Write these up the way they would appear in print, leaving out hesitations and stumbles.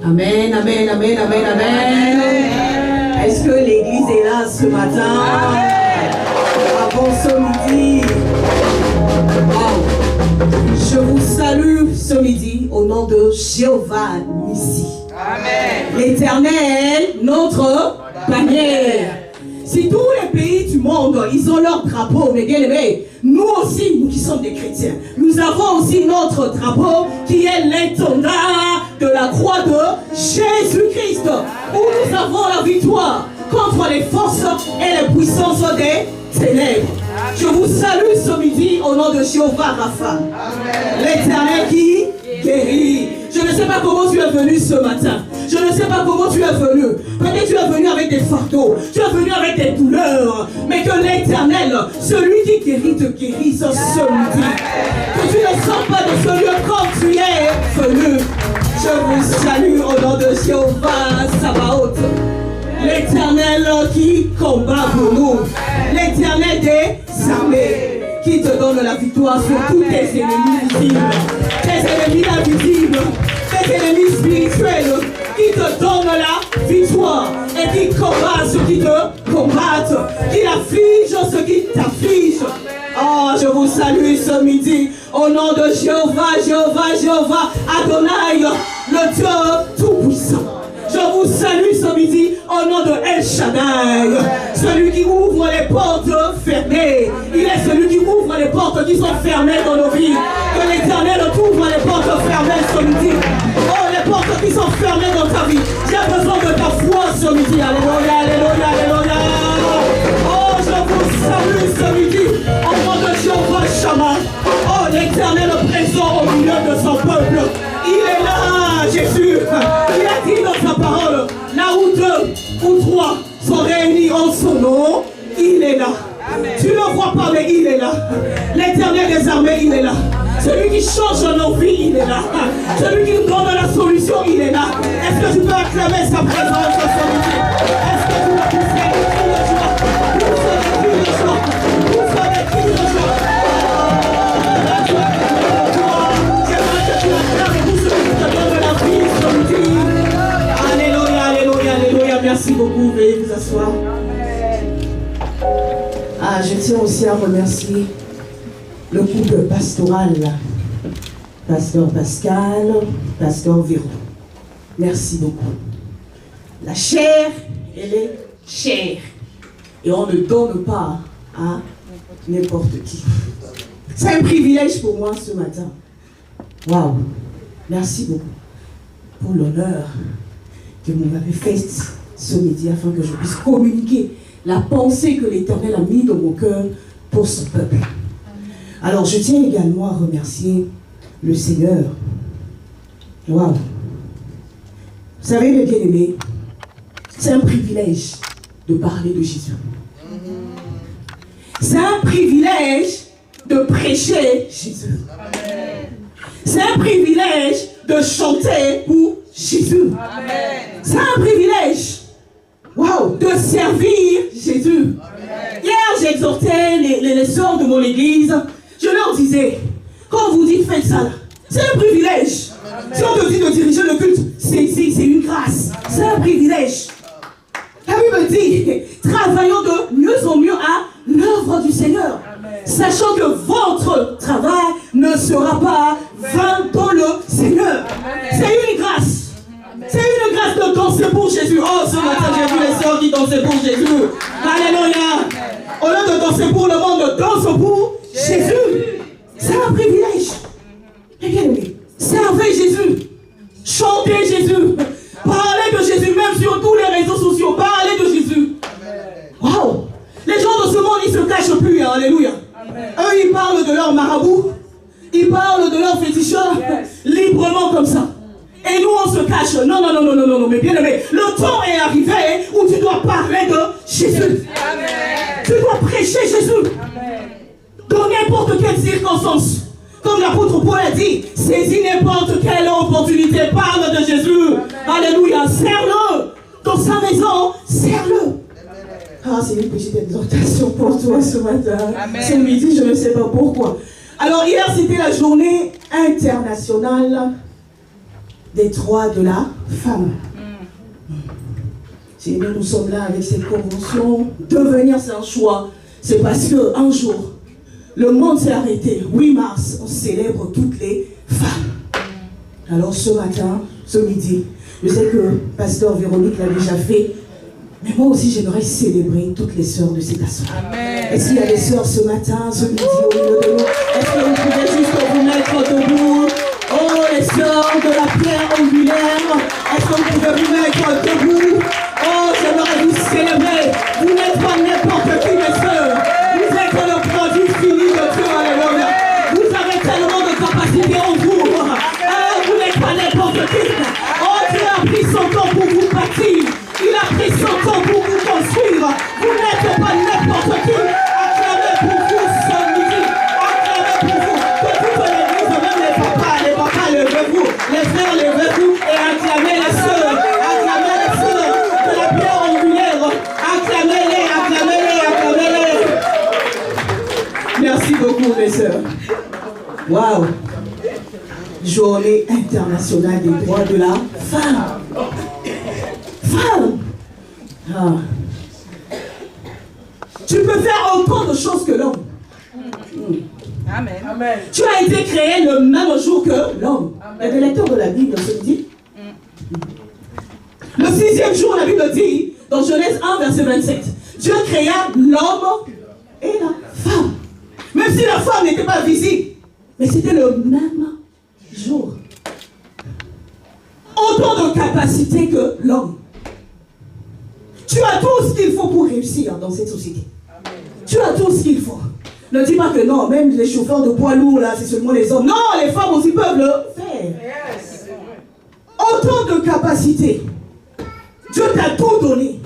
Amen, amen, amen, amen, amen. Est-ce que l'église est là ce matin? Avant ce midi. Wow. Je vous salue ce midi au nom de Jéhovah Nissi. Amen. L'Éternel, notre bannière. Si tous les pays du monde, ils ont leur drapeau, mes bien-aimés, nous aussi, nous qui sommes des chrétiens, nous avons aussi notre drapeau qui est l'étendard de la croix de Jésus-Christ, où nous avons la victoire contre les forces et les puissances des ténèbres. Je vous salue ce midi au nom de Jéhovah Rapha, l'Éternel qui guérit. Je ne sais pas comment tu es venu ce matin. Je ne sais pas comment tu es venu. Peut-être tu es venu avec des fardeaux. Tu es venu avec des douleurs. Mais que l'Éternel, celui qui guérit, te guérisse ce midi. Que tu ne sors pas de ce lieu comme tu es venu. Je vous salue au nom de Jéhovah Sabaoth. L'Éternel qui combat pour nous. L'Éternel des armées qui te donne la victoire sur tous tes ennemis visibles. Tes ennemis invisibles. Tes ennemis spirituels qui te donnent la victoire et qui combattent ceux qui te combattent, qui affligent ceux qui t'affligent. Oh, je vous salue ce midi au nom de Jéhovah, Jéhovah, Jéhovah, Adonai, le Dieu Tout-Puissant. Je vous salue ce midi au nom de El Shaddai, celui qui ouvre les portes fermées. Il est celui qui ouvre les portes qui sont fermées dans nos vies. Que l'Éternel ouvre les portes fermées ce midi. Oh, les portes qui sont fermées dans ta vie. J'ai besoin de ta foi ce midi. Alléluia, alléluia, alléluia. Oh, je vous salue ce midi au nom de Jéhovah Shammah. Oh, l'Éternel présent au milieu de son peuple. Il est là, Jésus. Il a dit dans sa parole, là où deux ou trois sont réunis en son nom, il est là. Amen. Tu ne le vois pas, mais il est là. L'Éternel des armées, il est là. Celui qui change nos vies, il est là. Celui qui nous donne la solution, il est là. Est-ce que tu peux acclamer sa présence ce midi? Est-ce que tu peux pousser le cri de joie? Pousse le cri de joie. Pousse le cri de joie. J'aimerais que tu acclames tout ce qui te donne la vie ce midi. Alléluia, alléluia, alléluia. Merci beaucoup. Veuillez vous asseoir. Ah, je tiens aussi à remercier le couple pastoral, Pasteur Pascal, Pasteur Véro. Merci beaucoup. La chair, elle est chère. Et on ne donne pas à n'importe qui. C'est un privilège pour moi ce matin. Waouh! Merci beaucoup pour l'honneur que vous m'avez fait ce midi afin que je puisse communiquer la pensée que l'Éternel a mis dans mon cœur pour son peuple. Alors, je tiens également à remercier le Seigneur. Waouh! Vous savez, mes bien-aimés, c'est un privilège de parler de Jésus. C'est un privilège de prêcher Jésus. C'est un privilège de chanter pour Jésus. C'est un privilège, waouh, de servir Jésus. Hier, j'exhortais les sœurs de mon église. Je leur disais, quand vous dites faites ça, c'est un privilège. Si on te dit de diriger le culte, c'est une grâce. C'est un privilège. La Bible dit, travaillons de mieux en mieux à l'œuvre du Seigneur. Sachant que votre travail ne sera pas vain dans le Seigneur. C'est une grâce. C'est une grâce de danser pour Jésus. Oh, ce matin, j'ai vu les sœurs qui dansaient pour Jésus. Alléluia. Au lieu de danser pour le monde, danse pour Jésus. C'est un privilège. Regardez, servez Jésus. Chantez Jésus. Parlez de Jésus, même sur tous les réseaux sociaux. Parlez de Jésus. Waouh. Les gens de ce monde, ils ne se cachent plus. Hein. Alléluia. Eux, ils parlent de leur marabout. Ils parlent de leur féticheur. Librement comme ça. Et nous, on se cache. Non, non, non, non, non, non, mais bien aimé. Le temps est arrivé où tu dois parler de Jésus. Amen. Tu dois prêcher Jésus. Amen. Dans n'importe quelle circonstance. Comme l'apôtre Paul a dit, saisis n'importe quelle opportunité. Parle de Jésus. Amen. Alléluia. Serre-le. Dans sa maison, serre-le. Ah, c'est une petite exhortation pour toi ce matin. Amen. Ce midi, je ne sais pas pourquoi. Alors, hier, c'était la journée internationale des droits de la femme. Si nous sommes là avec cette convention, devenir c'est un choix. C'est parce qu'un jour, le monde s'est arrêté. 8 mars, on célèbre toutes les femmes. Alors ce matin, ce midi, je sais que Pasteur Véronique l'a déjà fait, mais moi aussi j'aimerais célébrer toutes les sœurs de cette assemblée. Est-ce qu'il y a des sœurs ce matin, ce midi au milieu de nous? Est-ce que vous pouvez juste vous mettre debout? Oh, les sœurs de la pierre angulaire, est-ce que vous pouvez vous mettre debout? Oh, j'aimerais vous célébrer. Vous n'êtes pas n'importe qui, mes sœurs. Vous êtes le produit fini de Dieu, alléluia. Vous avez tellement de capacité en vous. Vous n'êtes pas n'importe qui. Oh, Dieu a pris son temps pour vous bâtir. Il a pris son temps pour vous construire. Vous n'êtes pas n'importe qui. Acclamez pour vous ce midi. Acclamez pour vous. Que toute l'église, même les papas, levez-vous. Les frères, levez-vous et acclamez les sœurs. Acclamez les sœurs de la pierre angulaire. Acclamez-les, acclamez-les, acclamez-les. Merci beaucoup, mes sœurs. Waouh! Journée internationale des droits de la femme. Femme! Ah. Tu peux faire autant de choses que l'homme. Amen. Amen. Tu as été créé le même jour que l'homme. Il y a des lecteurs de la Bible ce midi. Le 6e jour, la Bible dit, dans Genèse 1, verset 27, Dieu créa l'homme et la femme. Même si la femme n'était pas visible, mais c'était le même jour. Autant de capacités que l'homme. Tu as tout ce qu'il faut pour réussir dans cette société. Amen. Tu as tout ce qu'il faut. Ne dis pas que non, même les chauffeurs de poids lourds, là, c'est seulement les hommes. Non, les femmes aussi peuvent le faire. Yes. Autant de capacités. Dieu t'a tout donné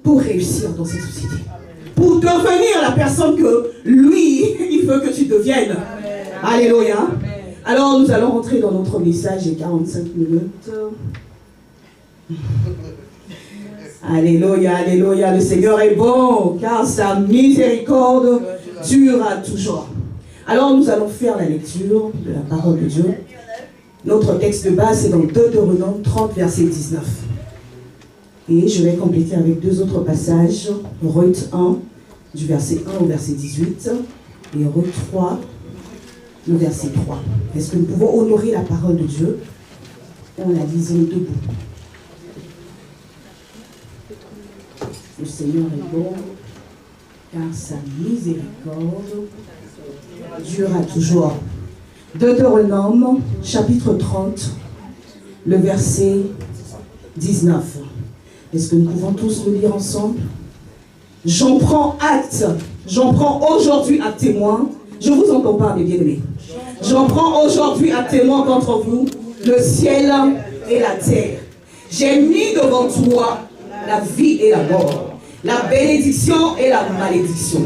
pour réussir dans cette société. Pour devenir la personne que lui, il veut que tu deviennes. Amen. Alléluia. Amen. Alors, nous allons rentrer dans notre message. J'ai 45 minutes. Alléluia, alléluia. Le Seigneur est bon, car sa miséricorde durera toujours. Alors, nous allons faire la lecture de la parole de Dieu. Notre texte de base, c'est dans Deutéronome 30, verset 19. Et je vais compléter avec 2 autres passages. Ruth 1, du verset 1 au verset 18. Et Ruth 3, le verset 3. Est-ce que nous pouvons honorer la parole de Dieu en la lisant debout? Le Seigneur est bon, car sa miséricorde durera toujours. Deutéronome, chapitre 30, le verset 19. Est-ce que nous pouvons tous le lire ensemble? J'en prends acte, j'en prends aujourd'hui à témoin. Je ne vous entends pas, mes bien-aimés. J'en prends aujourd'hui à témoin contre vous, le ciel et la terre. J'ai mis devant toi la vie et la mort, la bénédiction et la malédiction.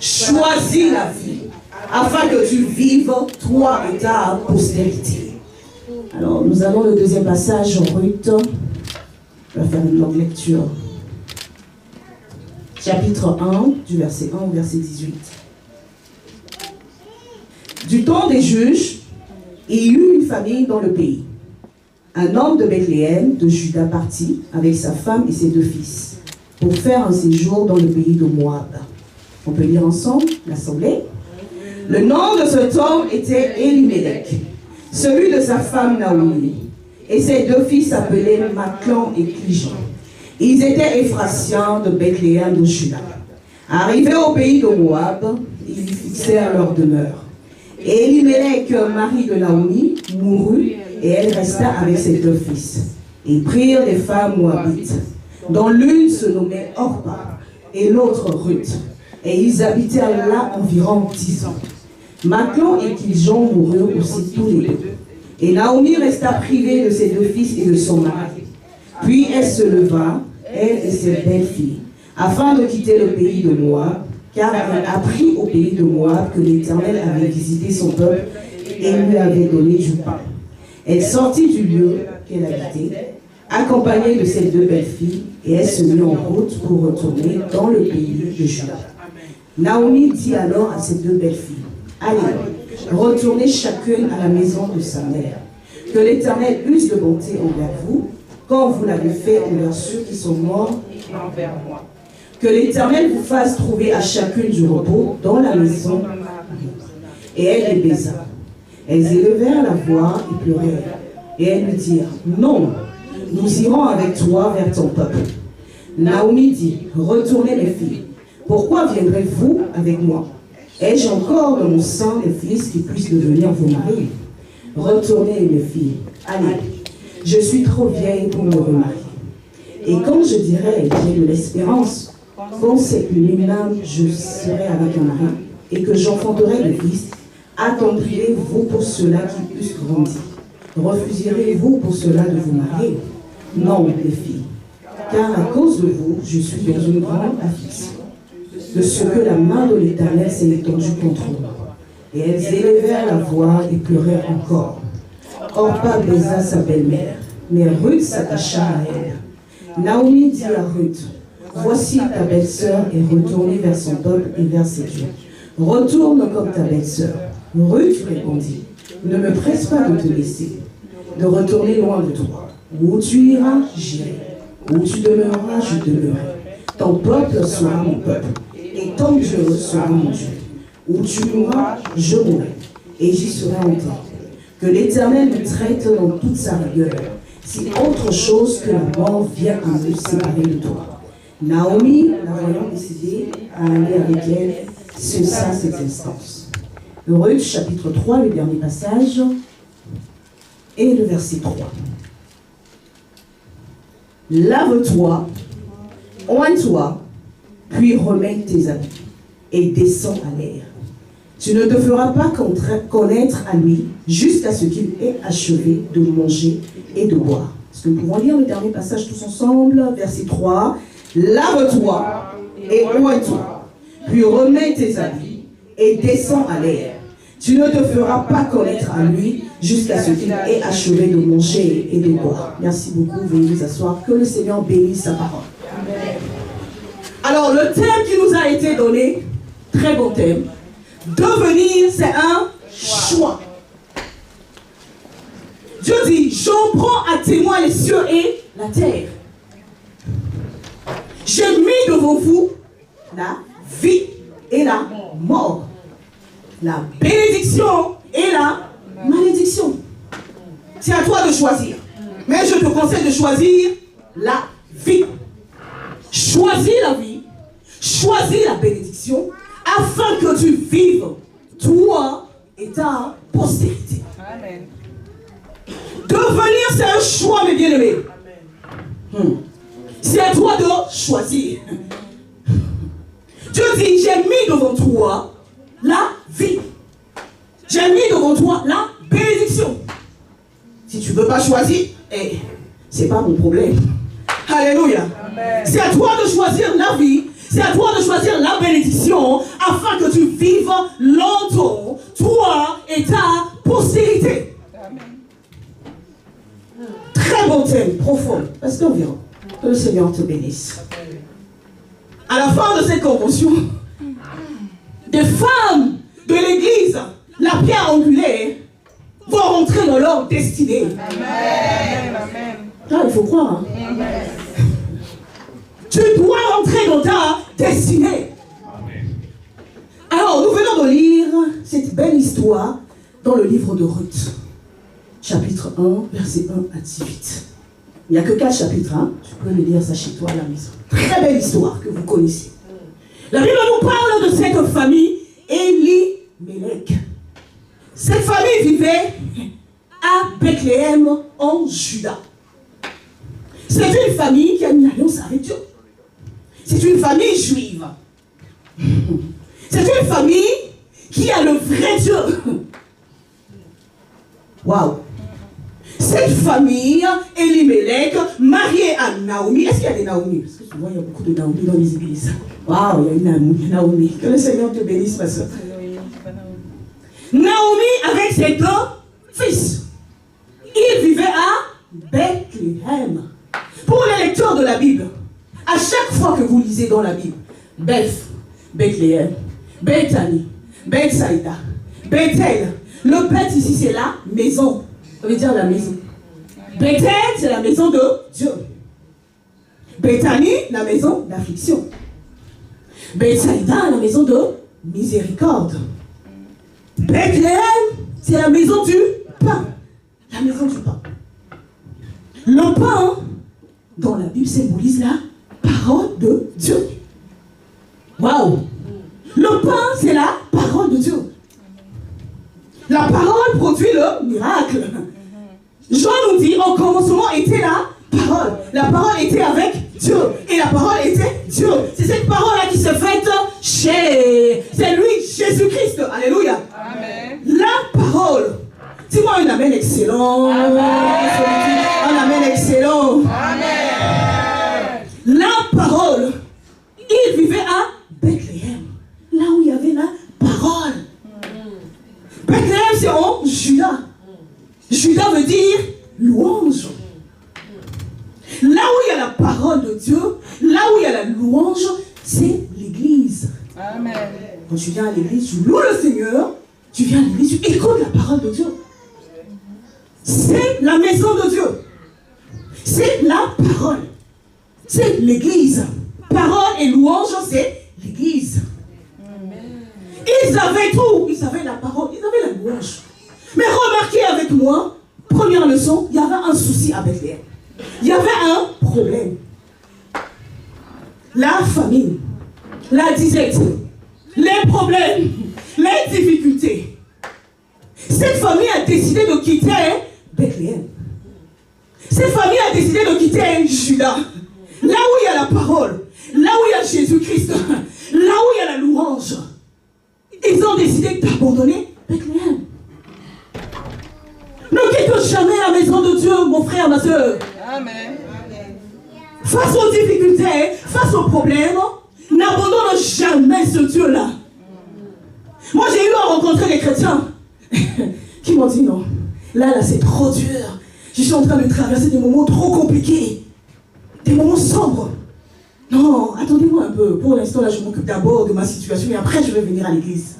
Choisis la vie, afin que tu vives, toi et ta postérité. Alors, nous avons le deuxième passage, Ruth. On va faire une longue lecture. Chapitre 1, du verset 1 au verset 18. Du temps des juges, il y eut une famine dans le pays. Un homme de Bethléem, de Juda, partit avec sa femme et ses 2 fils pour faire un séjour dans le pays de Moab. On peut lire ensemble l'assemblée. Le nom de cet homme était Elimelech, celui de sa femme Naomi, et ses 2 fils s'appelaient Machlon et Clijon. Ils étaient Éphrasiens de Bethléem de Juda. Arrivés au pays de Moab, ils fixèrent leur demeure. Et Elimelech, mari de Naomi, mourut, et elle resta avec ses 2 fils. Ils prirent des femmes moabites, dont l'une se nommait Orpa et l'autre Ruth. Et ils habitèrent là environ 10 ans. Machlon et Clijon moururent aussi tous les 2. Et Naomi resta privée de ses 2 fils et de son mari. Puis elle se leva, elle et ses belles-filles, afin de quitter le pays de Moab, car elle apprit au pays de Moab que l'Éternel avait visité son peuple et lui avait donné du pain. Elle sortit du lieu qu'elle habitait, accompagnée de ses 2 belles-filles, et elle se mit en route pour retourner dans le pays de Juda. Naomi dit alors à ses 2 belles-filles, « Allez, retournez chacune à la maison de sa mère. Que l'Éternel use de bonté envers vous, quand vous l'avez fait envers ceux qui sont morts envers moi. Que l'Éternel vous fasse trouver à chacune du repos dans la maison. Et elle les baisa. Elles élevèrent la voix et pleurèrent. Et elles lui dirent, non, nous irons avec toi vers ton peuple. Naomi dit, retournez mes filles. Pourquoi viendrez-vous avec moi? Ai-je encore dans mon sein les fils qui puissent devenir vos maris? Retournez mes filles. Allez, je suis trop vieille pour me remarier. Et quand je dirai, j'ai de l'espérance, quand c'est une âme, je serai avec un mari, et que j'enfanterai des fils, attendriez-vous pour cela qu'ils puissent grandir? Refuserez-vous pour cela de vous marier? Non, les filles, car à cause de vous, je suis dans une grande affliction, de ce que la main de l'Éternel s'est étendue contre moi. Et elles élevèrent la voix et pleurèrent encore. Orpa baisa sa belle-mère, mais Ruth s'attacha à elle. Naomi dit à Ruth, voici ta belle-sœur est retournée vers son peuple et vers ses dieux. Retourne comme ta belle-sœur. Ruth répondit, ne me presse pas de te laisser, de retourner loin de toi. Où tu iras, j'irai. Où tu demeureras, je demeurerai. Ton peuple sera mon peuple, et ton Dieu sera mon Dieu. Où tu mourras, je mourrai, et j'y serai enterré. Que l'Éternel me traite dans toute sa rigueur, si autre chose que la mort vient à me séparer de toi. Naomi, la voyant décidée à aller avec elle, cessa cette instance. Ruth, chapitre 3, le dernier passage, et le verset 3. Lave-toi, oigne-toi, puis remets tes habits, et descends à l'air. Tu ne te feras pas connaître à lui, jusqu'à ce qu'il ait achevé de manger et de boire. Est-ce que nous pouvons lire le dernier passage tous ensemble, verset 3. Lave-toi et oigne-toi, puis remets tes habits, et descends à l'air. Tu ne te feras pas connaître à lui, jusqu'à ce qu'il ait achevé de manger et de boire. Merci beaucoup, veuillez vous asseoir. Que le Seigneur bénisse sa parole. Amen. Alors, le thème qui nous a été donné, très bon thème, devenir, c'est un choix. Dieu dit, j'en prends à témoin les cieux et la terre. J'ai mis devant vous la vie et la mort, la bénédiction et la malédiction. C'est à toi de choisir. Mais je te conseille de choisir la vie. Choisis la vie, choisis la bénédiction, afin que tu vives, toi et ta postérité. Amen. Devenir, c'est un choix, mes bien-aimés. C'est à toi de choisir. Dieu dit, j'ai mis devant toi la vie. J'ai mis devant toi la bénédiction. Si tu ne veux pas choisir, c'est pas mon problème. Alléluia. C'est à toi de choisir la vie. C'est à toi de choisir la bénédiction afin que tu vives longtemps, toi et ta postérité. Amen. Très bon thème, profond. Parce qu'environ, que le Seigneur te bénisse. À la fin de cette convention, des femmes de l'église, la pierre angulaire, vont rentrer dans leur destinée. Amen. Amen. Ah, il faut croire. Hein? Amen. Tu dois rentrer dans ta destinée. Amen. Alors, nous venons de lire cette belle histoire dans le livre de Ruth, chapitre 1, verset 1 à 18. Il n'y a que 4 chapitres, hein? Tu peux le lire ça chez toi à la maison. Très belle histoire que vous connaissez. La Bible nous parle de cette famille Elimelech. Cette famille vivait à Bethléem en Juda. C'est une famille qui a une alliance avec Dieu. C'est une famille juive. C'est une famille qui a le vrai Dieu. Waouh! Cette famille, Elimelech, mariée à Naomi. Est-ce qu'il y a des Naomi? Parce que souvent, il y a beaucoup de Naomi dans les églises. Waouh, il y a une Naomi. Que le Seigneur te bénisse, ma soeur. Naomi avec ses 2 fils. Ils vivaient à Bethléem. Pour les lecteurs de la Bible, à chaque fois que vous lisez dans la Bible, Bethléem, Bethanie, Bethsaïda, Bethel, le Beth ici c'est la maison. Ça veut dire la maison. Bethel, c'est la maison de Dieu. Bethanie, la maison d'affliction. Bethsaïda, la maison de miséricorde. Bethléem, c'est la maison du pain. La maison du pain. Le pain, dans la Bible, symbolise la parole de Dieu. Waouh! Le pain, c'est la parole de Dieu. La parole produit le miracle. Jean nous dit, au commencement était la parole. La parole était avec Dieu. Et la parole était Dieu. C'est cette parole-là qui se fait chez... C'est lui, Jésus-Christ. Alléluia. Amen. La parole. Dis-moi un amen excellent. Amen. Un amen excellent. Amen. La parole. Il vivait à Bethléem. Là où il y avait la parole. Bethléem, c'est en Juda. Juda veut dire louange. Là où il y a la parole de Dieu, là où il y a la louange, c'est l'église. Amen. Quand tu viens à l'église, tu loues le Seigneur, tu viens à l'église, tu écoutes la parole de Dieu. C'est la maison de Dieu. C'est la parole. C'est l'église. Parole et louange, c'est l'église. Ils avaient tout. Ils avaient la parole, ils avaient la louange. Mais remarquez avec moi, première leçon, il y avait un souci à Bethléem. Il y avait un problème. La famine, la disette, les problèmes, les difficultés. Cette famille a décidé de quitter Bethléem. Cette famille a décidé de quitter Juda. Là où il y a la parole, là où il y a Jésus-Christ, là où il y a la louange. Ils ont décidé d'abandonner Bethléem. Ne quitte jamais la maison de Dieu, mon frère, ma soeur. Amen. Face aux difficultés, face aux problèmes, n'abandonne jamais ce Dieu-là. Moi, j'ai eu à rencontrer des chrétiens qui m'ont dit non. Là, c'est trop dur. Je suis en train de traverser des moments trop compliqués. Des moments sombres. Non, attendez-moi un peu. Pour l'instant, là, je m'occupe d'abord de ma situation et après, je vais venir à l'église.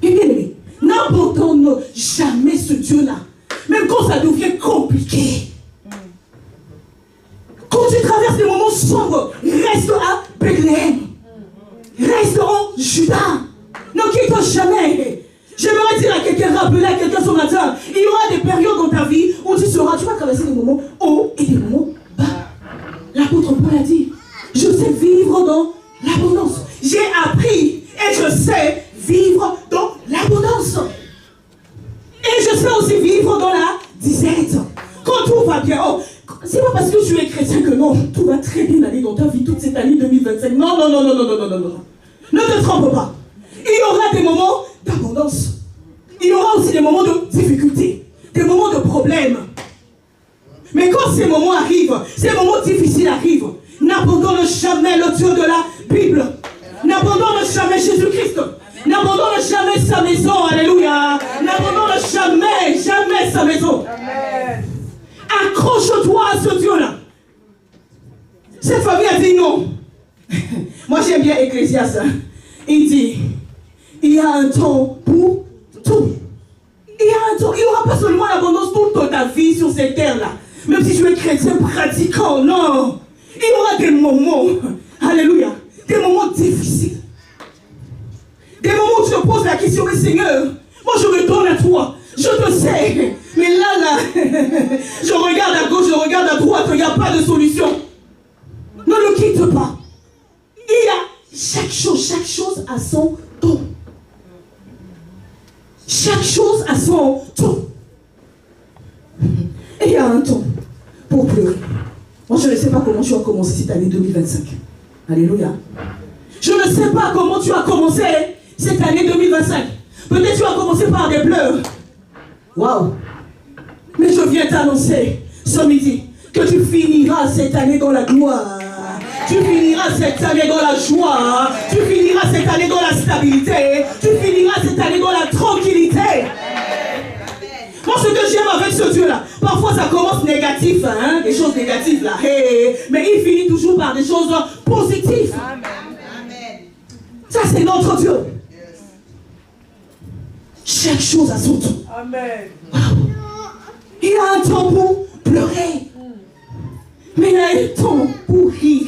Et bien aimé, n'abandonne jamais ce Dieu-là. Même quand ça devient compliqué. Quand tu traverses des moments sombres, reste à Bethléem. Reste en Juda. Ne quitte jamais. J'aimerais dire à quelqu'un, rappeler à quelqu'un ce matin, il y aura des périodes dans ta vie où tu vas traverser des moments hauts et des moments bas. L'apôtre Paul a dit, je sais vivre dans l'abondance. J'ai appris et je sais vivre dans l'abondance. Et je sais aussi vivre dans la disette. Quand tout va bien, oh, c'est pas parce que tu es chrétien que non, tout va très bien aller dans ta vie toute cette année 2025. Non. Ne te trompe pas. Il y aura des moments d'abondance. Il y aura aussi des moments de difficulté, des moments de problèmes. Mais quand ces moments arrivent, ces moments difficiles arrivent, n'abandonne jamais le Dieu de la Bible. N'abandonne jamais Jésus-Christ. N'abandonne jamais sa maison. Alléluia. N'abandonne jamais sa maison. Amen. Accroche-toi à ce Dieu-là. Cette famille a dit non. Moi j'aime bien Ecclésiaste. Il dit, il y a un temps pour tout. Il y a un temps. Il n'y aura pas seulement l'abondance toute ta vie sur cette terre-là. Même si tu es chrétien pratiquant, non. Il y aura des moments, alléluia, des moments difficiles. Des moments où tu te poses la question, mais Seigneur, moi je me donne à toi. Je te sais. Mais là, je regarde à gauche, je regarde à droite, il n'y a pas de solution. Ne le quitte pas. Il y a chaque chose à son temps. Chaque chose à son temps. Et il y a un temps pour pleurer. Moi, je ne sais pas comment tu as commencé cette année 2025. Alléluia. Je ne sais pas comment tu as commencé cette année 2025. Peut-être tu as commencé par des pleurs. Waouh. Mais je viens t'annoncer ce midi que tu finiras cette année dans la gloire. Tu finiras cette année dans la joie. Tu finiras cette année dans la stabilité. Tu finiras cette année dans la tranquillité. Moi, ce que j'aime avec ce Dieu-là, parfois ça commence négatif, hein, des choses négatives là, mais il finit toujours par des choses positives. Amen. Ça, c'est notre Dieu. Chaque chose à son tour. Amen. Wow. un temps pour rire.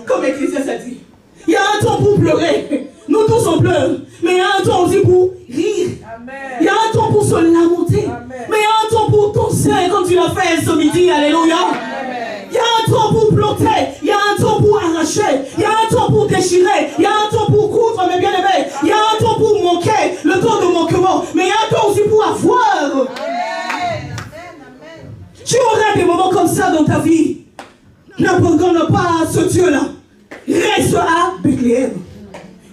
Comme Ecclésiaste a dit. Il y a un temps pour pleurer. Nous tous on pleure. Mais il y a un temps aussi pour rire. Amen. Il y a un temps pour se lamenter. Amen. Mais il y a un temps pour danser comme tu l'as fait ce midi. Alléluia. Amen. Il y a un temps pour planter. Il y a un temps pour arracher. Il y a un temps pour déchirer. Il y a un temps pour coudre, mes bien-aimés. Il y a un temps pour manquer. Le temps de manquement. Mais il y a un temps aussi pour avoir. Amen. Tu auras des moments comme ça dans ta vie. N'abandonne pas ce Dieu-là. Reste à Bethléem.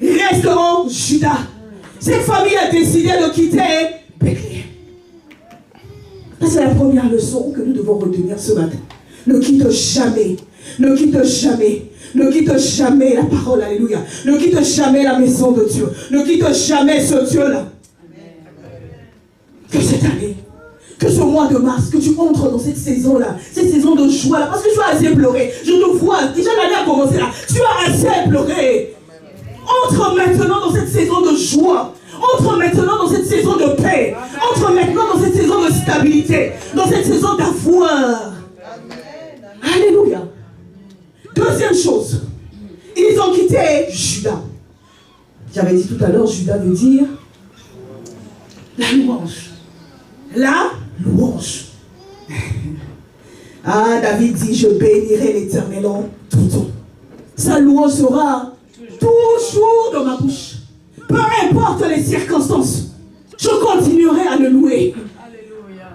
Reste en Juda. Cette famille a décidé de quitter Bethléem. C'est la première leçon que nous devons retenir ce matin. Ne quitte jamais. Ne quitte jamais. Ne quitte jamais la parole. Alléluia. Ne quitte jamais la maison de Dieu. Ne quitte jamais ce Dieu-là. Que cette année, que ce mois de mars, que tu entres dans cette saison-là, cette saison de joie, parce que tu as assez pleuré. Je te vois, déjà l'année a commencé là. Tu as assez pleuré. Entre maintenant dans cette saison de joie. Entre maintenant dans cette saison de paix. Entre maintenant dans cette saison de stabilité. Dans cette saison d'avoir. Alléluia. Deuxième chose. Ils ont quitté Juda. J'avais dit tout à l'heure, Juda veut dire la louange. La louange. Ah, David dit, je bénirai l'Éternel en tout temps. Sa louange sera toujours dans ma bouche. Peu importe les circonstances, je continuerai à le louer. Alléluia.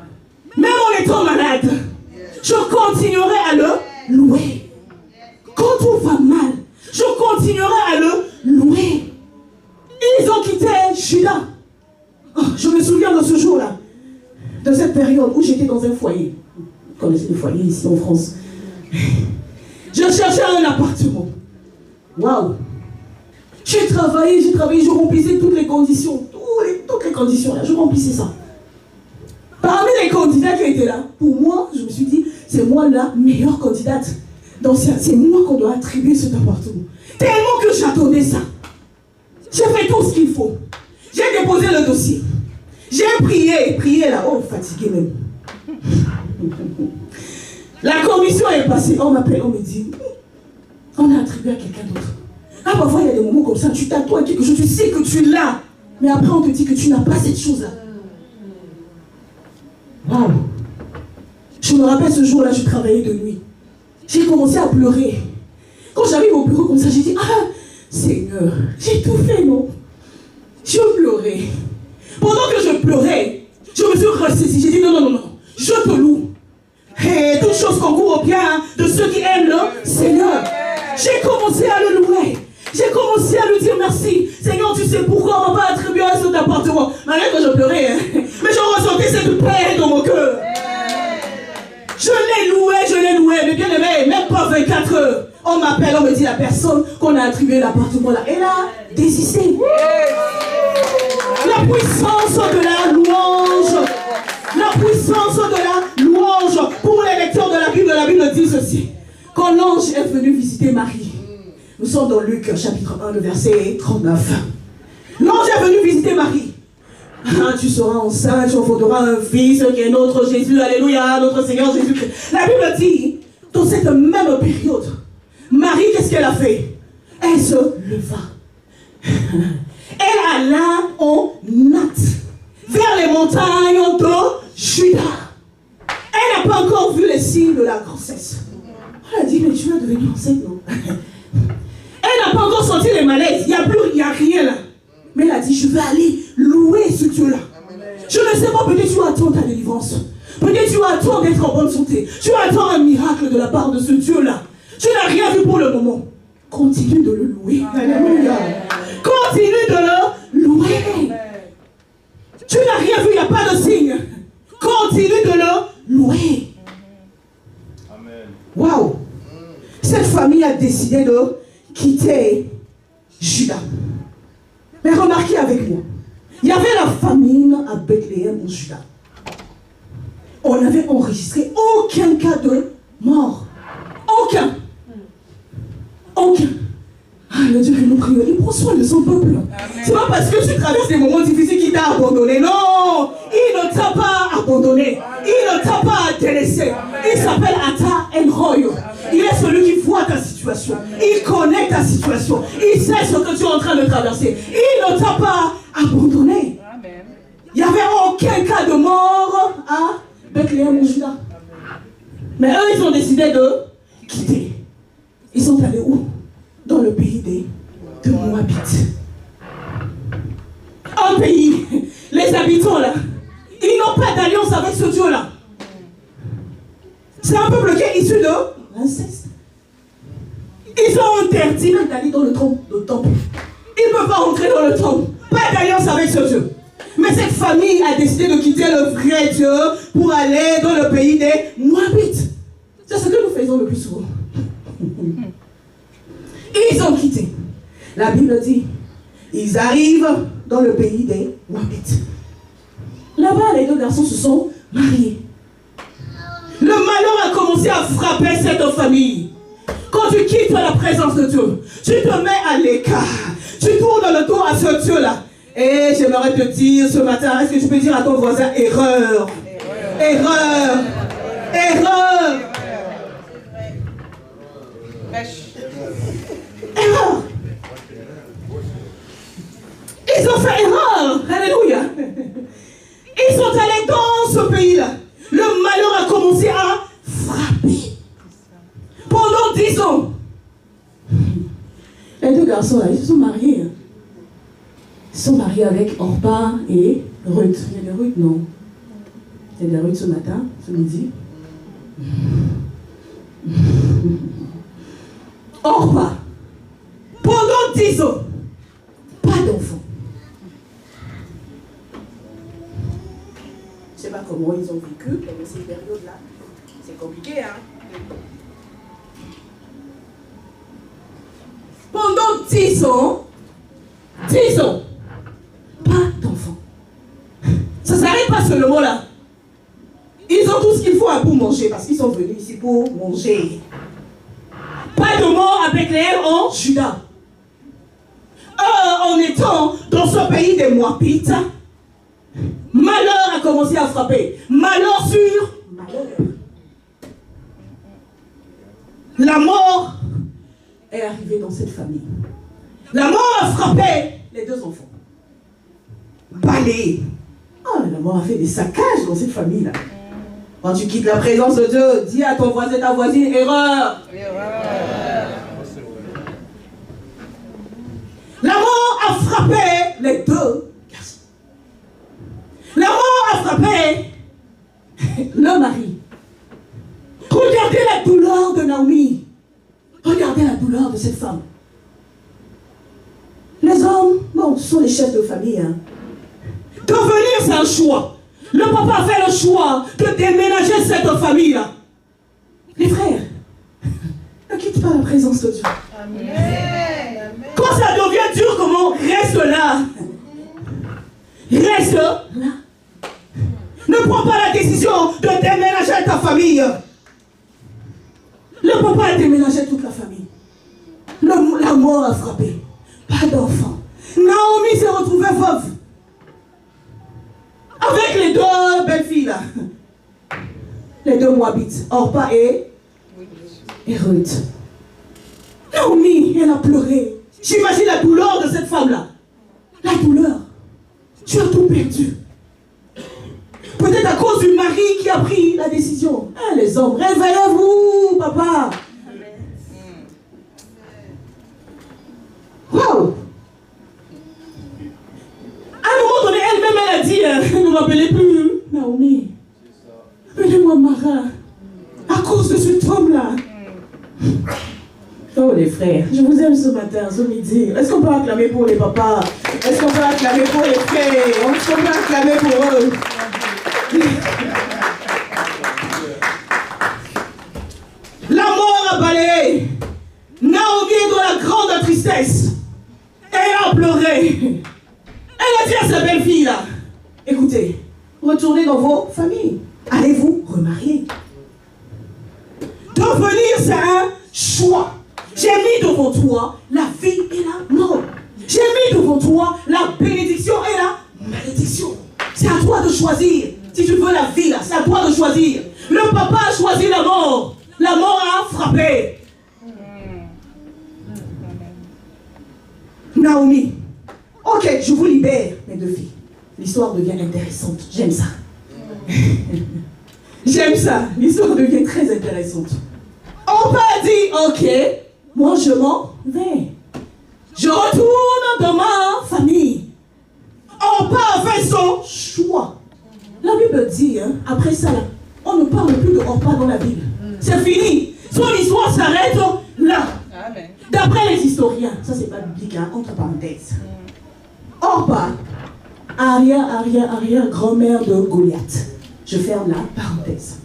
Même en étant malade, je continuerai à le louer. Quand tout va mal, je continuerai à le louer. Ils ont quitté Juda. Oh, je me souviens de ce jour-là, de cette période où j'étais dans un foyer. Vous connaissez les foyers ici en France. Je cherchais un appartement. Waouh! J'ai travaillé, je remplissais toutes les conditions. Toutes les conditions là, je remplissais ça. Parmi les candidats qui étaient là, pour moi, je me suis dit, c'est moi la meilleure candidate. Donc c'est moi qu'on doit attribuer cet appartement. Tellement que j'attendais ça. J'ai fait tout ce qu'il faut. J'ai déposé le dossier. J'ai prié là. Oh, fatigué même. La commission est passée. On m'appelle, on me dit, on a attribué à quelqu'un d'autre. Ah, parfois, il y a des moments comme ça, tu t'attends à quelque chose, tu sais que tu l'as. Mais après, on te dit que tu n'as pas cette chose-là. Waouh! Je me rappelle ce jour-là, je travaillais de nuit. J'ai commencé à pleurer. Quand j'arrive au bureau comme ça, j'ai dit, ah, Seigneur, j'ai tout fait, non? Je pleurais. Pendant que je pleurais, je me suis ressaisie. J'ai dit, non, je te loue. Et toute chose concourt au bien de ceux qui aiment le Seigneur. J'ai commencé à le louer. J'ai commencé à lui dire merci. Seigneur, tu sais pourquoi on m'a pas attribué à cet appartement. Malgré que je pleurais, hein. Mais je ressentais cette paix dans mon cœur. Je l'ai loué. Mais bien aimé, même pas 24 heures. On m'appelle, on me dit la personne qu'on a attribué l'appartement là. Elle a désisté. La puissance de la louange. La puissance de la louange. Pour les lecteurs de la Bible dit ceci. Quand l'ange est venu visiter Marie, nous sommes dans Luc chapitre 1, le verset 39. L'ange est venu visiter Marie. Ah, tu seras enceinte, tu enfanteras un fils qui est notre Jésus, alléluia, notre Seigneur Jésus-Christ. La Bible dit, dans cette même période, Marie, qu'est-ce qu'elle a fait? Elle se leva. Elle alla en hâte vers les montagnes de Juda. Elle n'a pas encore vu les signes de la grossesse. Elle a dit, mais tu vas devenir enceinte, non? Elle n'a pas encore senti les malaises. Il n'y a rien là. Mais elle a dit, je vais aller louer ce Dieu-là. Je ne sais pas, peut-être tu attends ta délivrance. Peut-être tu attends d'être en bonne santé. Tu attends un miracle de la part de ce Dieu-là. Tu n'as rien vu pour le moment. Continue de le louer. Alléluia. Continue de le louer. Tu n'as rien vu, il n'y a pas de signe. Continue de le louer. Waouh! Cette famille a décidé de quitter Juda. Mais remarquez avec moi, il y avait la famine à Bethléem en Juda. On n'avait enregistré aucun cas de mort. Aucun. Ah, le Dieu que nous prions, il prend soin de son peuple. C'est pas parce que tu traverses des moments difficiles qu'il t'a abandonné. Non, il ne t'a pas abandonné. Il ne t'a pas délaissé. Il s'appelle Ata El Roy. Il est ce ta situation. Il sait ce que tu es en train de traverser. Il ne t'a pas abandonné. Amen. Il n'y avait aucun cas de mort à Bethléem ou Juda. Mais eux, ils ont décidé de quitter. Ils sont allés où? Dans le pays de Moabites. Un pays, les habitants là, ils n'ont pas d'alliance avec ce Dieu-là. C'est un peuple qui est issu de l'inceste. Ils ont interdit même d'aller dans le temple. Ils ne peuvent pas entrer dans le temple. Pas d'alliance avec ce Dieu. Mais cette famille a décidé de quitter le vrai Dieu pour aller dans le pays des Moabites. C'est ce que nous faisons le plus souvent. Ils ont quitté. La Bible dit, ils arrivent dans le pays des Moabites. Là-bas, les deux garçons se sont mariés. Le malheur a commencé à frapper cette famille. Quand tu quittes la présence de Dieu, tu te mets à l'écart. Tu tournes le dos à ce Dieu-là. Et j'aimerais te dire ce matin, est-ce que tu peux dire à ton voisin, erreur. Erreur. Erreur. Erreur. Ils ont fait erreur. Alléluia. Ils sont allés dans ce pays-là. Le malheur a commencé à frapper. Pendant 10 ans. Les deux garçons là, ils se sont mariés. Ils sont mariés avec Orpa et Ruth. Il y a des Ruth, non? Il y a des Ruth ce matin, ce midi. Orpa. Pendant 10 ans. Pas d'enfants. Je ne sais pas comment ils ont vécu pendant ces périodes-là. C'est compliqué, hein? Pendant 10 ans, pas d'enfants. Ça ne s'arrête pas seulement là. Ils ont tout ce qu'il faut pour manger parce qu'ils sont venus ici pour manger. Pas de mort à Bethléem en Juda. En étant dans ce pays des Moabites, malheur a commencé à frapper. Malheur sur malheur. La mort est arrivée dans cette famille. La mort a frappé les deux enfants. Balayé. Oh, la mort a fait des saccages dans cette famille-là. Quand tu quittes la présence de Dieu, dis à ton voisin, ta voisine, erreur. Erreur. La mort a frappé les deux garçons. La mort a frappé le mari. Regardez la douleur de Naomi. Regardez la douleur de cette femme. Les hommes, bon, ce sont les chefs de famille. Hein. Devenir, c'est un choix. Le papa a fait le choix de déménager cette famille-là. Les frères, ne quitte pas la présence de Dieu. Amen. Quand ça devient dur, comment? Reste là. Reste là. Ne prends pas la décision de déménager ta famille. Le papa a déménagé toute la famille. La mort a frappé. Pas d'enfant. Naomi s'est retrouvée veuve. Avec les deux belles filles là. Les deux Moabites. Orpa et Ruth. Naomi, elle a pleuré. J'imagine la douleur de cette femme-là. La douleur. Tu as tout perdu. Peut-être à cause du mari qui a pris la décision. Hein, les hommes, réveillez-vous, papa. Wow. À un moment donné, elle-même, elle a dit, ne m'appelez plus Naomi. Appelez-moi Mara. À cause de cet homme-là. Oh les frères, je vous aime ce matin, ce midi. Est-ce qu'on peut acclamer pour les papas? Est-ce qu'on peut acclamer pour les frères? Est-ce qu'on peut acclamer pour eux? La mort a balayé. Naomi est dans la grande tristesse. Elle a pleuré. Elle a dit à sa belle-fille là, écoutez, retournez dans vos familles. Allez vous remarier. Devenir, c'est un choix. J'ai mis devant toi la vie et la mort. J'ai mis devant toi la bénédiction et la malédiction. C'est à toi de choisir. Si tu veux la vie là, c'est à toi de choisir. Le papa a choisi la mort. La mort a frappé. Naomi. Ok, je vous libère, mes deux filles. L'histoire devient intéressante. J'aime ça. J'aime ça. L'histoire devient très intéressante. Orpa a dit, ok, moi je m'en vais. Je retourne dans ma famille. Orpa a fait son choix. La Bible dit, hein, après ça, là, on ne parle plus de Orpa dans la Bible. C'est fini. Son histoire s'arrête là. D'après les historiens, ça c'est pas biblique, hein, entre parenthèses. Orpa, arrière-grand-mère de Goliath. Je ferme la parenthèse.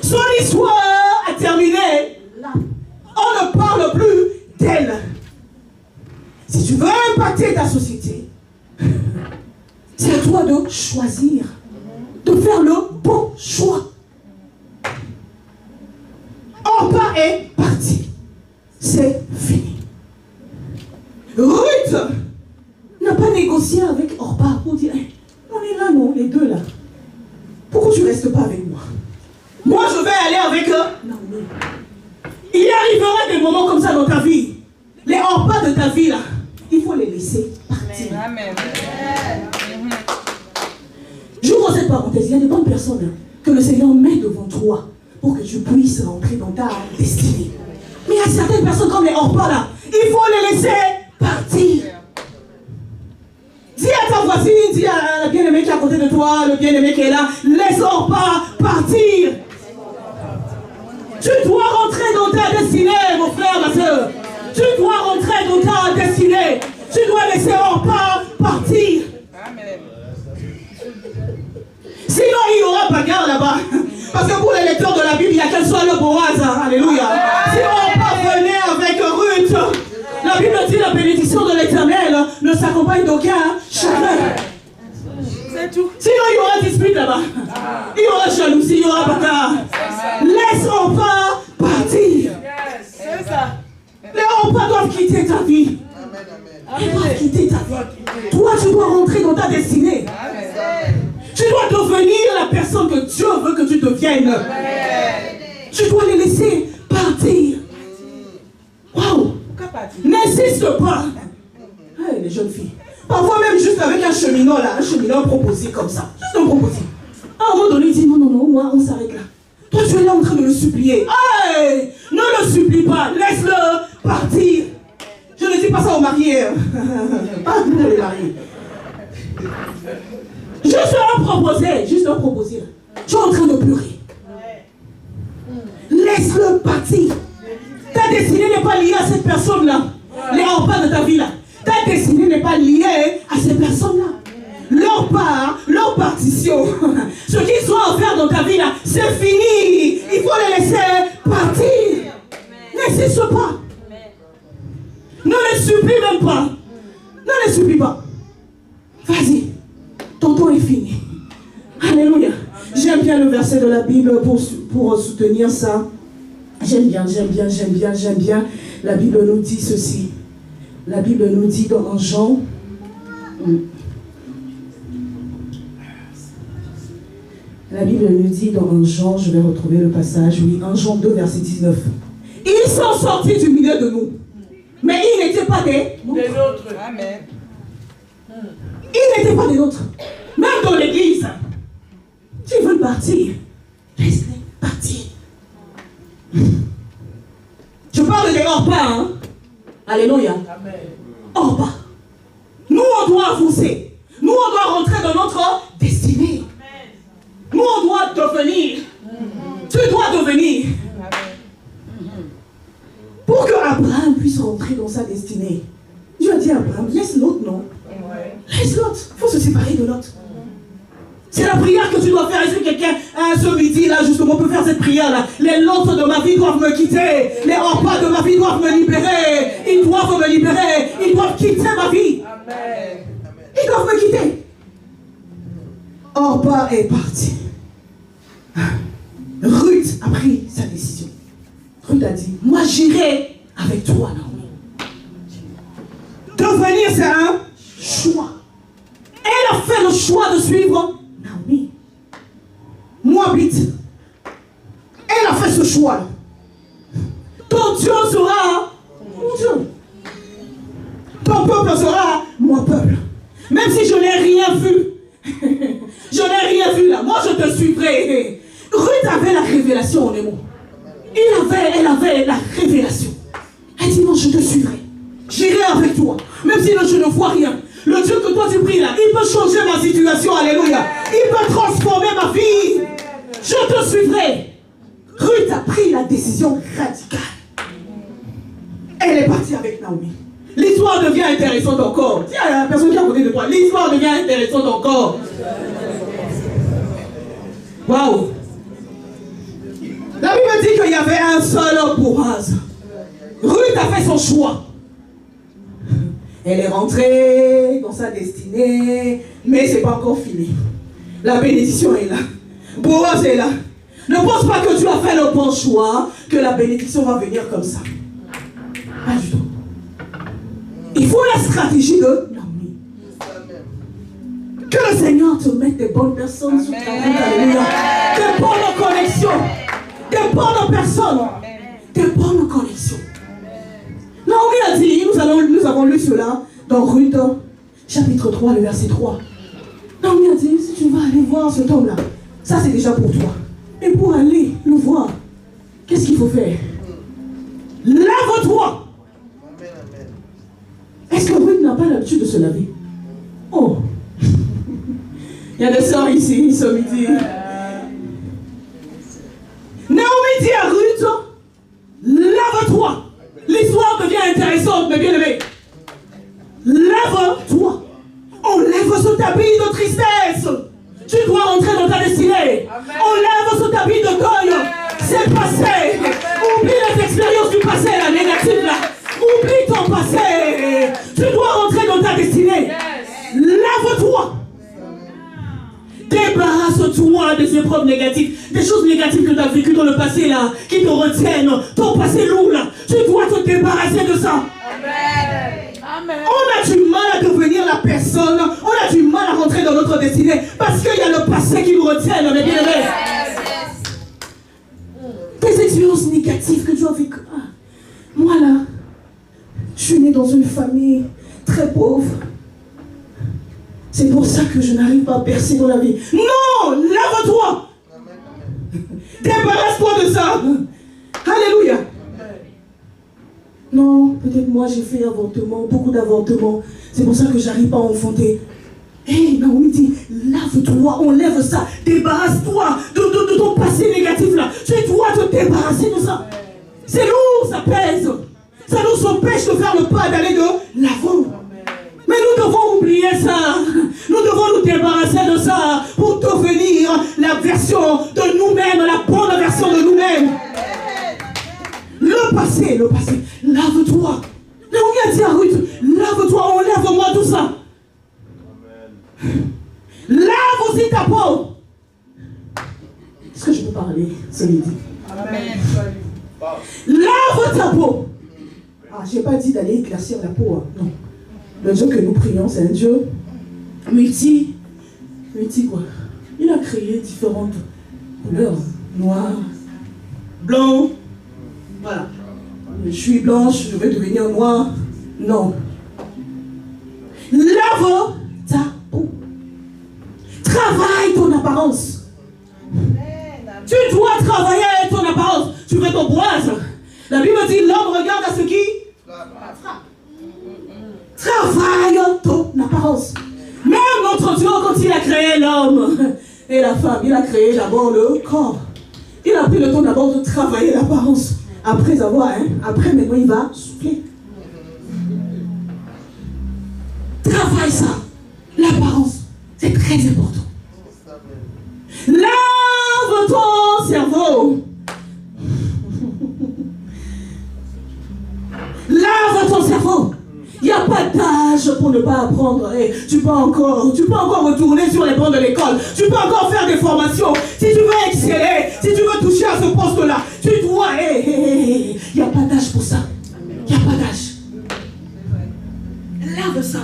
Son histoire a terminé là. On ne parle plus d'elle. Si tu veux impacter ta société, c'est à toi de choisir, de faire le bon choix. Orpa est parti. C'est fini. Ruth n'a pas négocié avec Orpa pour dire, on est là, non, les deux là. Pourquoi tu ne restes pas avec moi? Moi, je vais aller avec eux. Non. Il arrivera des moments comme ça dans ta vie. Les Orpa de ta vie là, il faut les laisser partir. Amen. J'ouvre cette parenthèse. Il y a des bonnes personnes hein, que le Seigneur met devant toi pour que tu puisses rentrer dans ta destinée. Mais il y a certaines personnes comme les Orpa là, il faut les laisser partir. Dis à ta voisine, dis à la bien-aimée qui est à côté de toi, le bien-aimé qui est là, laisse Orpa partir. Tu dois rentrer dans ta destinée, mon frère, ma soeur. Tu dois rentrer dans ta destinée. Tu dois laisser Orpa partir. Amen. Sinon, il y aura bagarre là-bas. Parce que pour les lecteurs de la Bible, il y a qu'un seul Boaz. Alléluia. Si Orpa venait avec Ruth, la Bible dit la bénédiction de l'Éternel ne s'accompagne d'aucun chagrin. C'est tout. Sinon, il y aura dispute là-bas. Il y aura jalousie, il y aura bagarre. Laisse Orpa partir. C'est ça. Les Orpa doivent quitter ta vie. Ils doivent quitter ta vie. Toi, tu dois rentrer dans ta destinée. Tu dois devenir la personne que Dieu veut que tu deviennes. Tu dois les laisser partir. Waouh! N'insiste pas. Hey, les jeunes filles. Parfois même juste avec un cheminot là, un cheminot proposé comme ça. Juste un proposé. À un moment donné, il dit non, moi on s'arrête là. Toi tu es là en train de le supplier. Hey! Ne le supplie pas, laisse-le partir. Je ne dis pas ça aux mariés. Pas pour les mariés. Juste un proposé. Tu es en train de pleurer. Laisse-le partir. Ta destinée n'est pas liée à cette personne-là. Les Orpa de ta vie là. Ta destinée n'est pas liée à ces personnes-là. Leur part, leur partition, ce qu'ils ont à faire dans ta vie là, c'est fini. Il faut les laisser partir. N'insiste pas. Ne les supplie même pas. Ne les supplie pas. Vas-y. Ton temps est fini. Alléluia. J'aime bien le verset de la Bible pour soutenir ça. J'aime bien. La Bible nous dit ceci. La Bible nous dit dans Jean. La Bible nous dit dans Jean, je vais retrouver le passage, oui, en Jean 2, verset 19. Ils sont sortis du milieu de nous. Mais ils n'étaient pas des nôtres. Amen. Ils n'étaient pas des nôtres. Même dans l'église, s'ils veulent partir, laisse-les partir. Je parle des Orpa, hein? Alléluia. Amen. Orpa. Nous, on doit avancer. Nous, on doit rentrer dans notre destinée. Amen. Nous, on doit devenir. Tu dois devenir. Pour que Abraham puisse rentrer dans sa destinée. Dieu a dit à Abraham, laisse l'autre, non? Laisse l'autre. Il faut se séparer de l'autre. C'est la prière que tu dois faire. Est-ce que quelqu'un, ce midi, là, justement, peut faire cette prière-là? Les nôtres de ma vie doivent me quitter. Les Orpa de ma vie doivent me libérer. Ils doivent me libérer. Ils doivent quitter ma vie. Amen. Ils doivent me quitter. Orpa est parti. Ruth a pris sa décision. Ruth a dit, moi j'irai avec toi, Naomi. Devenir, c'est un choix. Elle a fait le choix de suivre Naomi. Moabite. Elle a fait ce choix. Ton Dieu sera mon Dieu. Ton peuple sera mon peuple. Même si je n'ai rien vu. Je n'ai rien vu là. Moi, je te suivrai. Ruth avait la révélation en émo. Elle avait la révélation. Elle dit non, je te suivrai. J'irai avec toi. Même si je ne vois rien. Le Dieu que toi tu pries là, il peut changer ma situation. Alléluia. Il peut transformer ma vie. Je te suivrai. Ruth a pris la décision radicale. Elle est partie avec Naomi. L'histoire devient intéressante encore. Tiens, il y a la personne qui est à côté de toi. L'histoire devient intéressante encore. Waouh. La Bible dit qu'il y avait un seul homme pour Boaz. Ruth a fait son choix. Elle est rentrée dans sa destinée, mais ce n'est pas encore fini. La bénédiction est là. Boaz est là. Ne pense pas que tu as fait le bon choix, que la bénédiction va venir comme ça. Pas du tout. Il faut la stratégie de Naomi. Que le Seigneur te mette des bonnes personnes sur ta route. Alléluia. Des bonnes connexions. Des bonnes personnes. Des bonnes connexions. Naomi a dit, nous avons lu cela dans Ruth, chapitre 3, le verset 3. Naomi a dit, si tu vas aller voir cet homme-là, ça c'est déjà pour toi. Mais pour aller le voir, qu'est-ce qu'il faut faire? Lave-toi. Est-ce que Ruth n'a pas l'habitude de se laver? Oh. Il y a des sœurs ici ce midi. Naomi dit à Ruth, lave-toi. L'histoire devient intéressante, mes bien-aimés. Lave-toi. Enlève ce tapis de tristesse. Tu dois rentrer dans ta destinée. Enlève ce tapis de deuil. C'est passé. Oublie les expériences du passé, la négative là. Oublie ton passé. Tu dois rentrer dans ta destinée. Lave-toi. Débarrasse-toi des épreuves négatives, des choses négatives que tu as vécues dans le passé là, qui te retiennent, ton passé lourd là. Tu dois te débarrasser de ça. Amen. On a du mal à devenir la personne, on a du mal à rentrer dans notre destinée parce qu'il y a le passé qui nous retient, mes bien-aimés. Des expériences négatives que tu as vécues. Moi là, je suis née dans une famille très pauvre. C'est pour ça que je n'arrive pas à percer dans la vie. Non, lave-toi. Débarrasse-toi de ça. Alléluia. Non, peut-être moi j'ai fait avortement, beaucoup d'avortements. C'est pour ça que j'arrive pas à enfanter. Hé, Naomi dit, lave-toi, enlève ça. Débarrasse-toi de ton passé négatif là. Tu dois te débarrasser de ça. C'est lourd, ça pèse. Ça nous empêche de faire le pas d'aller de l'avant. Mais nous devons oublier ça. Nous devons nous débarrasser de ça pour devenir la version de nous-mêmes, la bonne version de nous-mêmes. Le passé. Lave-toi. Naomi a dit à Ruth, lave-toi, enlève-moi tout ça. Lave aussi ta peau. Est-ce que je peux parler ce midi? Amen. Lave ta peau. Je n'ai pas dit d'aller éclaircir la peau. Non. Le Dieu que nous prions, c'est un Dieu multi quoi. Il a créé différentes couleurs. Noir, blanc. Voilà. Je suis blanche, je vais devenir noire. Non. Lave ta peau. Travaille ton apparence. Tu dois travailler ton apparence. Tu veux ton boise. La Bible dit l'homme regarde à ce qui frappe. Travaille ton apparence. Même notre Dieu, quand il a créé l'homme et la femme, il a créé d'abord le corps. Il a pris le temps d'abord de travailler l'apparence. Après maintenant il va souffler. Travaille ça. L'apparence, c'est très important. Lave ton cerveau. Lave ton cerveau. Il n'y a pas d'âge pour ne pas apprendre. Tu peux encore retourner sur les bancs de l'école. Tu peux encore faire des formations. Si tu veux exceller, si tu veux toucher à ce poste-là, tu dois. Il n'y a pas d'âge pour ça. Il n'y a pas d'âge. Lave ça.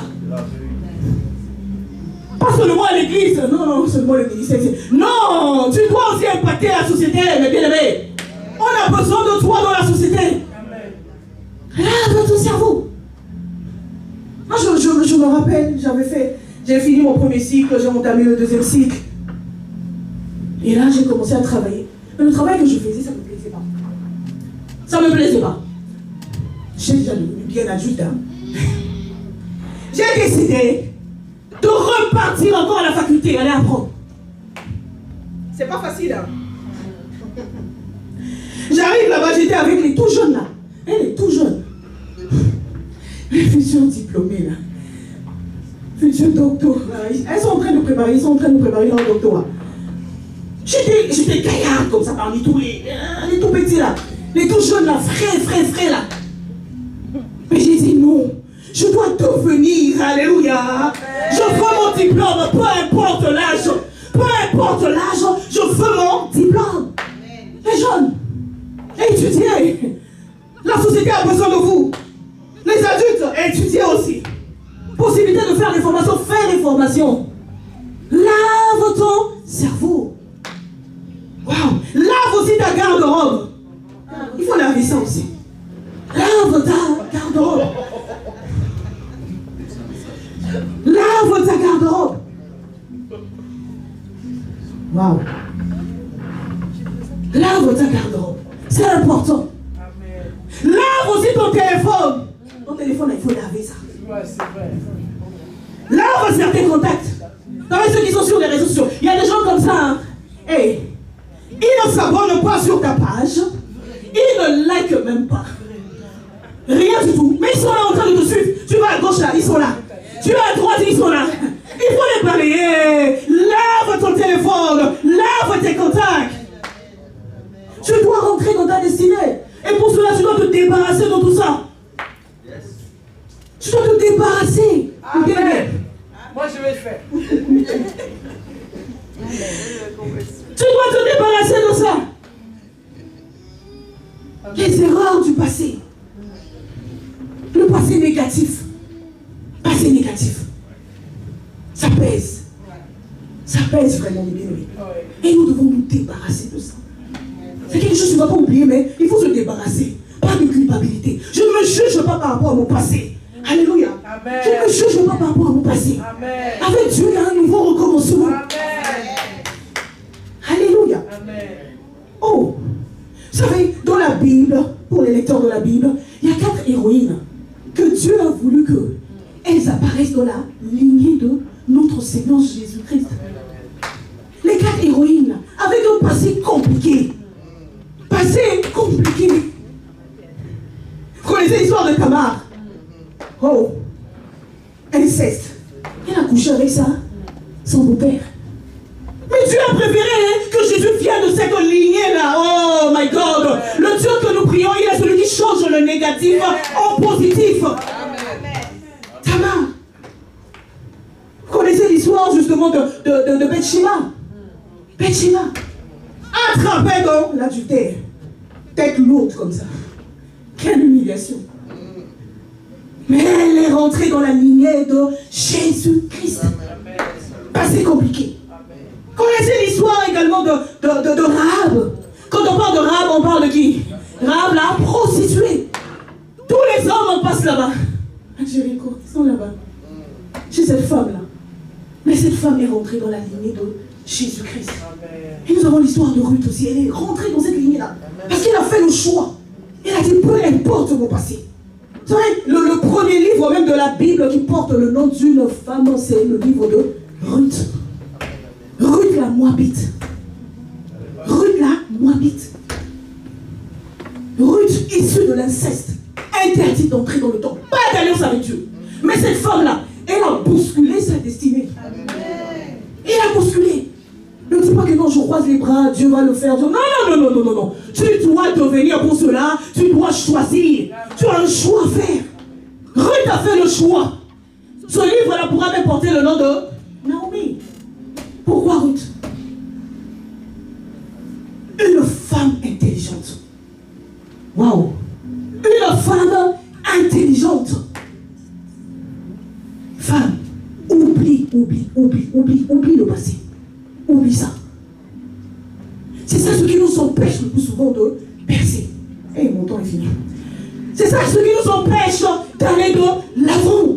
Pas seulement à l'église. Non, seulement à l'église. Non, tu dois aussi impacter la société, mes bien-aimés. On a besoin de toi dans la société. Lave ton cerveau. J'ai fini mon premier cycle, j'ai entamé le deuxième cycle. Et là, j'ai commencé à travailler. Mais le travail que je faisais, ça ne me plaisait pas. Ça ne me plaisait pas. J'ai déjà devenu bien adulte. Hein. J'ai décidé de repartir encore à la faculté, aller apprendre. C'est pas facile. Hein. J'arrive là-bas, j'étais avec les tout jeunes là. Elle est tout jeune. Les futurs diplômés là. Futurs doctorats. Elles sont en train de préparer, leur doctorat. J'étais gaillarde comme ça parmi tous les tout petits là. Les tout jeunes là, frais là. Mais j'ai dit non. Je dois devenir, alléluia. Je veux mon diplôme, peu importe l'âge. Peu importe l'âge, je veux mon diplôme. Les jeunes, étudiez. La société a besoin de vous. Les adultes, étudiez aussi. Possibilité de faire des formations, fais des formations. Lave ton cerveau. Waouh. Lave aussi ta garde-robe. Il faut laver ça aussi. Lave ta garde-robe. Lave ta garde-robe. Waouh. Lave ta garde-robe. C'est important. Lave aussi ton téléphone. Ton téléphone, il faut laver ça. Ouais, c'est vrai. Lave certains contacts. Dans ceux qui sont sur les réseaux sociaux, il y a des gens comme ça. Hein. Hey, ils ne s'abonnent pas sur ta page. Ils ne likent même pas. Rien du tout. Mais ils sont là en train de te suivre. Tu vas à gauche là, ils sont là. Tu vas à droite, ils sont là. Il faut les balayer. Lave ton téléphone. Lave tes contacts. Tu dois rentrer dans ta destinée. Et pour cela, tu dois te débarrasser de tout ça. Tu dois te débarrasser. Amen. Moi, je vais le faire. Tu dois te débarrasser de ça. Les erreurs du passé. Le passé négatif. Passé négatif. Ça pèse. Ça pèse vraiment, mes bien-aimés. Et nous devons nous débarrasser de ça. C'est quelque chose que tu ne vas pas oublier, mais il faut se débarrasser. Pas de culpabilité. Je ne me juge pas par rapport à mon passé. Alléluia. Amen. Je ne me juge pas par rapport à mon passé. Amen. Avec Dieu, il y a un nouveau recommencement. Amen. Alléluia. Amen. Oh, vous savez, dans la Bible, pour les lecteurs de la Bible, il y a 4 héroïnes que Dieu a voulu qu'elles apparaissent dans la lignée de notre Seigneur Jésus-Christ. Les 4 héroïnes, avec un passé compliqué. Passé compliqué. Vous connaissez l'histoire de Tamar? Oh, inceste. Elle a couché avec ça, son beau-père. Mais Dieu a préféré que Jésus vienne de cette lignée-là. Oh my God. Le Dieu que nous prions, il est celui qui change le négatif en positif. Tamar. Vous connaissez l'histoire justement de Bathsheba. Bathsheba. Attrapée dans l'adultère. Tête lourde comme ça. Quelle humiliation. Mais elle est rentrée dans la lignée de Jésus-Christ. Passé compliqué. Connaissez l'histoire également de Rahab. Quand on parle de Rahab, on parle de qui? Rahab, la prostituée. Tous les hommes passent là-bas. À Jéricho, ils sont là-bas. Chez cette femme-là. Mais cette femme est rentrée dans la lignée de Jésus-Christ. Et nous avons l'histoire de Ruth aussi. Elle est rentrée dans cette lignée-là. Parce qu'elle a fait le choix. Elle a dit, peu importe mon passé. Vous savez, le premier livre même de la Bible qui porte le nom d'une femme, c'est le livre de Ruth. Ruth la Moabite. Ruth la Moabite. Ruth issue de l'inceste. Interdite d'entrer dans le temple. Pas d'alliance avec Dieu. Mais cette femme-là, elle a bousculé sa destinée. Elle a bousculé. Ne dis pas que non, je croise les bras, Dieu va le faire. Non. Tu dois devenir pour cela, tu dois choisir. Tu as un choix à faire. Ruth a fait le choix. Ce livre-là pourra même porter le nom de Naomi. Pourquoi Ruth? Une femme intelligente. Waouh! Une femme intelligente. Femme, oublie le passé. Oublie ça. C'est ça ce qui nous empêche le plus souvent de percer. Eh, mon temps est fini. C'est ça ce qui nous empêche d'aller de l'avant.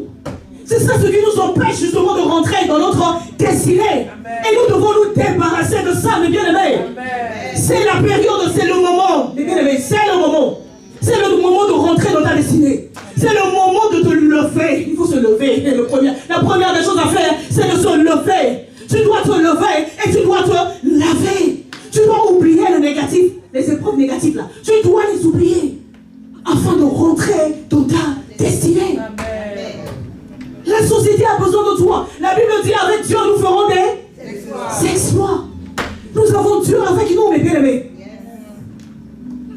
C'est C'est ça ce qui nous empêche justement de rentrer dans notre destinée. Et nous devons nous débarrasser de ça, mes bien-aimés. C'est la période, c'est le moment. Mes bien-aimés, c'est le moment. C'est le moment de rentrer dans ta destinée. C'est le moment de te lever. Il faut se lever. La première des choses à faire, c'est de se lever. Tu dois te lever et tu dois te laver. Tu dois oublier le négatif, les épreuves négatives là. Tu dois les oublier afin de rentrer dans ta destinée. La société a besoin de toi. La Bible dit avec Dieu nous ferons des exploits. Nous avons Dieu avec nous, mes bien-aimés.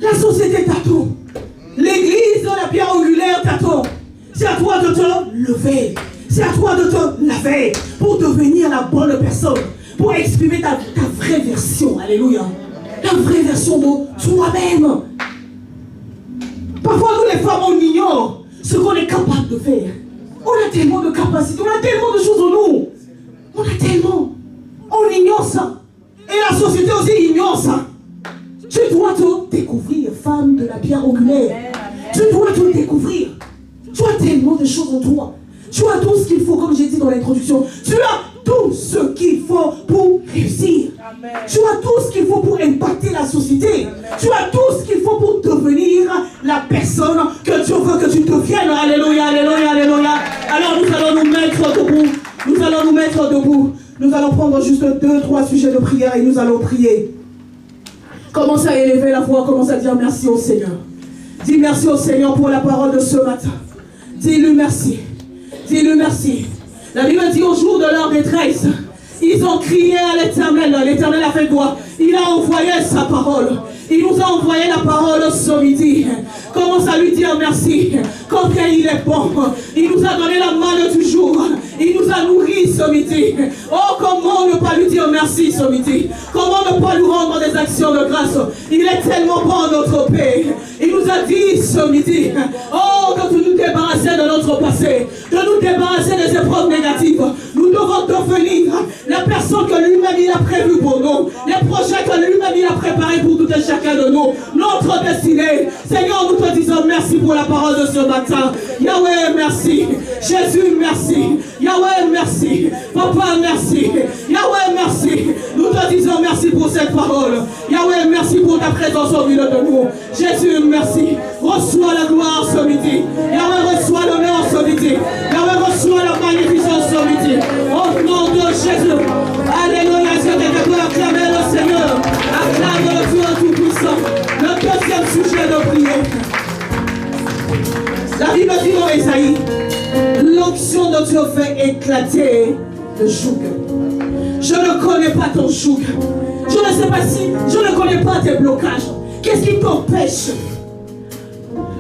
La société t'attend. L'église de la pierre angulaire t'attend. C'est à toi de te lever. C'est à toi de te laver pour devenir la bonne personne. Pour exprimer ta vraie version. Alléluia. La vraie version de toi-même. Parfois, nous les femmes, on ignore ce qu'on est capable de faire. On a tellement de capacités, on a tellement de choses en nous. On a tellement. On ignore ça. Et la société aussi ignore ça. Tu dois te découvrir, femme de la pierre angulaire. Tu dois te découvrir. Tu as tellement de choses en toi. Tu as tout ce qu'il faut, comme j'ai dit dans l'introduction. Tu as tout ce qu'il faut pour réussir. Amen. Tu as tout ce qu'il faut pour impacter la société. Amen. Tu as tout ce qu'il faut pour devenir la personne que Dieu veut que tu deviennes. Alléluia, alléluia, alléluia. Alors nous allons nous mettre debout. Nous allons nous mettre debout. Nous allons prendre juste 2-3 sujets de prière et nous allons prier. Commence à élever la voix, commence à dire merci au Seigneur. Dis merci au Seigneur pour la parole de ce matin. Dis-lui merci. Dis-lui merci. La Bible dit au jour de leur détresse, ils ont crié à l'Éternel. L'Éternel a fait quoi? Il a envoyé sa parole. Il nous a envoyé la parole ce midi. Commence à lui dire merci. Combien il est bon. Il nous a donné la main du jour. Il nous a nourris ce midi. Oh, comment ne pas lui dire merci ce midi? Comment ne pas lui rendre des actions de grâce? Il est tellement bon notre Père. Il nous a dit ce midi, oh, de nous débarrasser de notre passé, de nous débarrasser des épreuves négatives. Nous devons devenir la personne que lui-même il a prévue pour nous, les projets que lui-même il a préparés pour tout et chacun de nous, notre destinée. Seigneur, nous te disons merci pour la parole de ce matin. Yahweh, merci. Jésus, merci. Yahweh, merci. Papa, merci. Yahweh, merci. Nous te disons merci pour cette parole. Yahweh, merci pour ta présence au milieu de nous. Jésus, merci. Reçois la gloire ce midi. Yahweh, reçois l'honneur ce midi. Yahweh, reçois la magnificence ce midi. Au nom de Jésus. Alléluia. Si tu peux acclamer le Seigneur, acclame le Dieu Tout-Puissant. Le deuxième sujet de prière. La Bible dit dans Ésaïe, l'onction de Dieu fait éclater le joug. Je ne connais pas ton joug. Je ne sais pas si, je ne connais pas tes blocages. Qu'est-ce qui t'empêche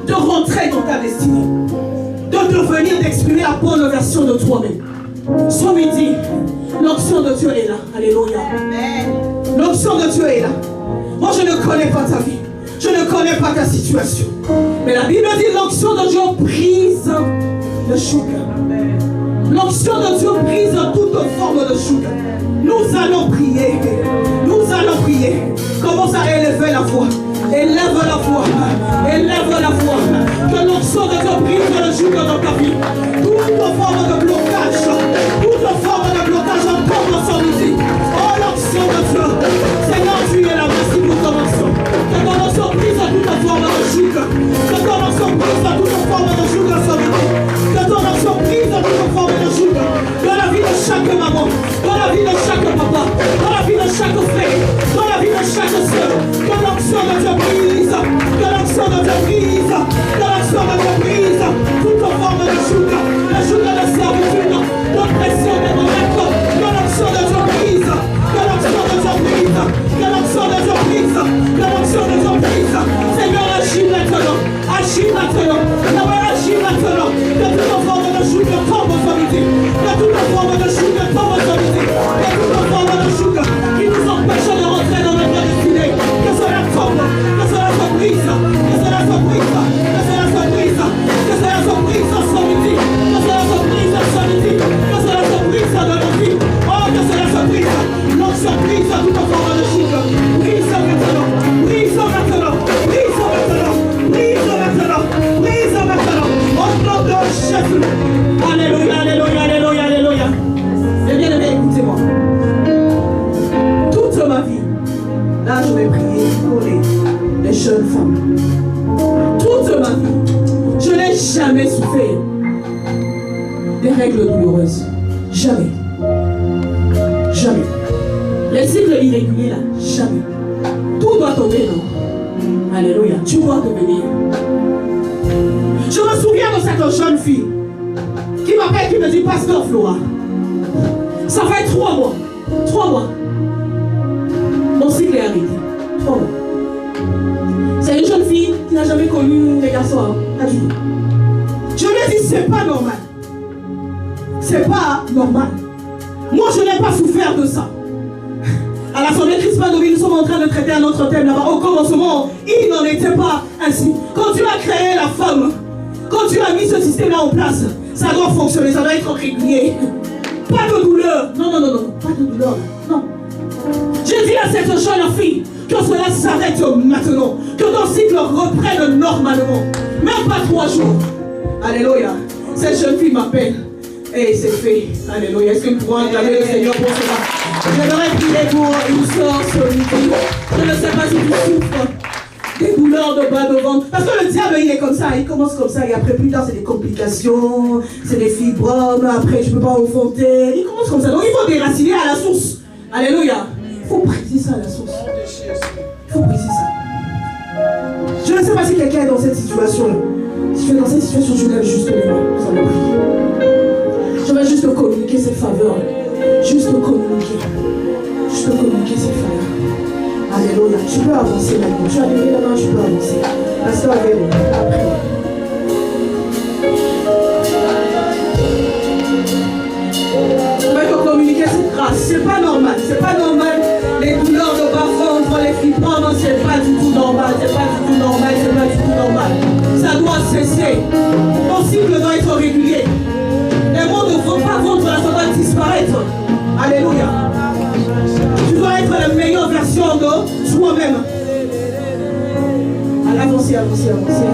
de rentrer dans ta destinée, de devenir, d'exprimer la bonne version de toi-même? Ce midi, l'onction de Dieu est là. Alléluia. L'onction de Dieu est là. Moi, je ne connais pas ta vie. Je ne connais pas ta situation. Mais la Bible dit l'onction de Dieu brise le joug. L'onction de Dieu brise toute forme de joug. Nous allons prier. Nous allons prier. Commence à élever la voix. Élève la voix. Élève la voix. Que l'onction de Dieu brise le joug dans ta vie. Toute forme de blocage. Toute forme de blocage en tombe sur nous. Oh, l'onction de Dieu. Seigneur, tu es là. Merci pour ton onction. Que ton onction brise toute forme de joug. Que ton onction brise toute forme de joug sur nous. Que ton onction brise toute forme de joug. Dans la vie de chaque maman. Dans la vie de chaque papa. Dans la vie de chaque frère. Dans la vie de chaque soeur. Que l'onction de Dieu brise. Que l'onction de Dieu brise. Que l'onction de Dieu brise. Toute forme de joug. Le joug de servitude. D'oppression démoniaque. Que l'onction de Dieu brise. Que l'onction de Dieu brise. Que l'onction de Dieu brise. Que l'onction de Dieu brise. Seigneur, agis maintenant. Agis maintenant. Agis maintenant. Que toute forme de joug tombe sur midi. Que toute forme de joug tombe sur midi. Que toute forme de joug qui nous empêche de rentrer dans notre destinée. Que cela tombe. Que cela se brise. Que cela se brise. Que cela se brise. Que cela se brise ce midi. Que cela se brise ce midi. Que cela se brise dans nos vies. Oh, que cela se brise. L'onction brise toute forme de joug. Brise maintenant. Brise maintenant. Brise maintenant. Brise maintenant. Brise maintenant. Au nom de Jésus. Alléluia, alléluia, Là, je vais prier pour les jeunes femmes. Toute ma vie, je n'ai jamais souffert des règles douloureuses. Jamais. Jamais. Les cycles irréguliers là, jamais. Tout doit tomber, non? Alléluia. Tu dois devenir. Je me souviens de cette jeune fille qui m'appelle, qui me dit, Pasteur Flora, ça fait 3 mois. 3 mois. Mon cycle est arrêté. 3 mois. C'est une jeune fille qui n'a jamais connu les garçons. Hein? Pas du tout. Je lui ai dit, c'est pas normal. C'est pas normal. Moi, je n'ai pas souffert de ça. À l'Assemblée Christ-Padovi, nous sommes en train de traiter un autre thème là-bas. Au commencement, il n'en était pas ainsi. Quand tu as créé la femme, quand tu as mis ce système-là en place, ça doit fonctionner, ça doit être régulier. Pas de douleur. Non, non, non, non. Pas de douleur. Non. Je dis à cette jeune fille que cela s'arrête maintenant. Que ton cycle reprenne normalement. Même pas 3 jours. Alléluia. Cette jeune fille m'appelle. Et c'est fait. Alléluia. Est-ce que nous pouvons acclamer le Seigneur pour cela? J'aimerais prier pour une soeur ce midi. Je ne sais pas si tu souffres des douleurs de bas de ventre. Parce que le diable, il est comme ça. Il commence comme ça. Et après, plus tard, c'est des complications. C'est des fibromes. Après, je ne peux pas enfanter. Il commence comme ça. Donc, il faut déraciner à la source. Alléluia. Il faut briser ça à la source. Il faut briser ça. Je ne sais pas si quelqu'un est dans cette situation-là. Si tu es dans cette situation, je lève juste les mains. Nous allons prier. Je vais juste communiquer cette faveur. Juste communiquer. Juste communiquer cette faveur. Alléluia. Tu peux avancer maintenant. Tu as levé la main, tu peux avancer. Pasteur Véro, après. Je vais te communiquer cette grâce. C'est pas normal. C'est pas normal. Les douleurs de bas-ventre, les fibromes, c'est pas du tout normal. C'est pas du tout normal. C'est pas du tout normal. Ça doit cesser. Ton cycle doit être régulier. Les mots ne vont pas vendre, ça doit disparaître. Alléluia. Tu dois être la meilleure version de toi-même. Allez, avancez, avancez, avancez.